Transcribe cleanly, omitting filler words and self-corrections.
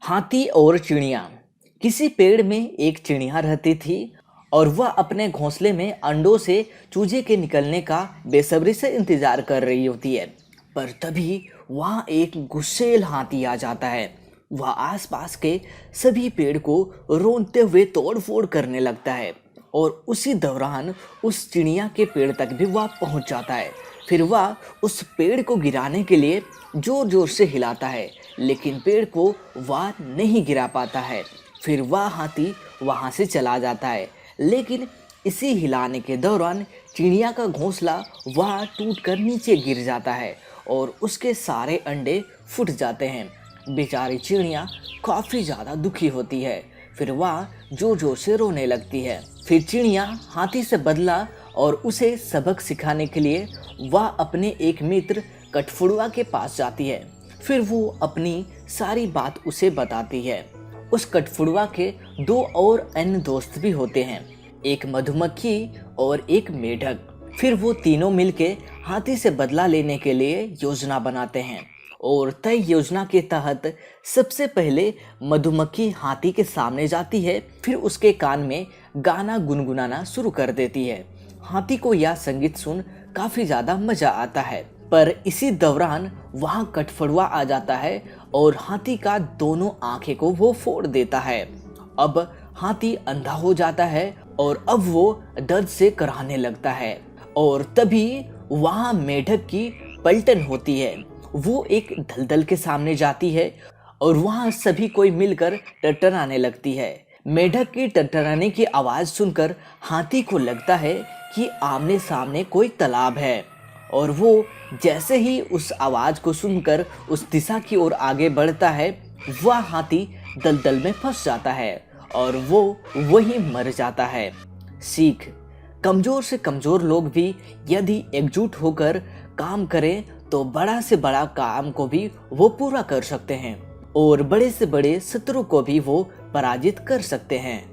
हाथी और चिड़िया। किसी पेड़ में एक चिड़िया रहती थी और वह अपने घोंसले में अंडों से चूजे के निकलने का बेसब्री से इंतजार कर रही होती है। पर तभी वहाँ एक गुस्सैल हाथी आ जाता है। वह आसपास के सभी पेड़ को रोनते हुए तोड़फोड़ करने लगता है और उसी दौरान उस चिड़िया के पेड़ तक भी वह पहुँच जाता है। फिर वह उस पेड़ को गिराने के लिए जोर जोर से हिलाता है, लेकिन पेड़ को वह नहीं गिरा पाता है। फिर वह हाथी वहाँ से चला जाता है, लेकिन इसी हिलाने के दौरान चिड़िया का घोंसला वह टूटकर नीचे गिर जाता है और उसके सारे अंडे फूट जाते हैं। बेचारी चिड़िया काफ़ी ज़्यादा दुखी होती है। फिर वह जोर जोर से रोने लगती है। फिर चिड़िया हाथी से बदला और उसे सबक सिखाने के लिए वह अपने एक मित्र कठफोड़वा के पास जाती है। फिर वो अपनी सारी बात उसे बताती है। उस कठफोड़वा के दो और अन्य दोस्त भी होते हैं, एक मधुमक्खी और एक मेढक। फिर वो तीनों मिलके हाथी से बदला लेने के लिए योजना बनाते हैं और तय योजना के तहत सबसे पहले मधुमक्खी हाथी के सामने जाती है। फिर उसके कान में गाना गुनगुनाना शुरू कर देती है। हाथी को यह संगीत सुन काफ़ी ज़्यादा मज़ा आता है। पर इसी दौरान वहाँ कठफोड़वा आ जाता है और हाथी का दोनों आंखें को वो फोड़ देता है। अब हाथी अंधा हो जाता है और अब वो दर्द से कराहने लगता है। और तभी वहाँ मेढक की पलटन होती है। वो एक दलदल के सामने जाती है और वहाँ सभी कोई मिलकर टरटराने लगती है। मेढक की टरटराने की आवाज़ सुनकर हाथी को लगता है कि आमने सामने कोई तालाब है और वो जैसे ही उस आवाज़ को सुनकर उस दिशा की ओर आगे बढ़ता है, वह हाथी दलदल में फंस जाता है और वो वहीं मर जाता है। सीख: कमज़ोर से कमज़ोर लोग भी यदि एकजुट होकर काम करें तो बड़ा से बड़ा काम को भी वो पूरा कर सकते हैं और बड़े से बड़े शत्रु को भी वो पराजित कर सकते हैं।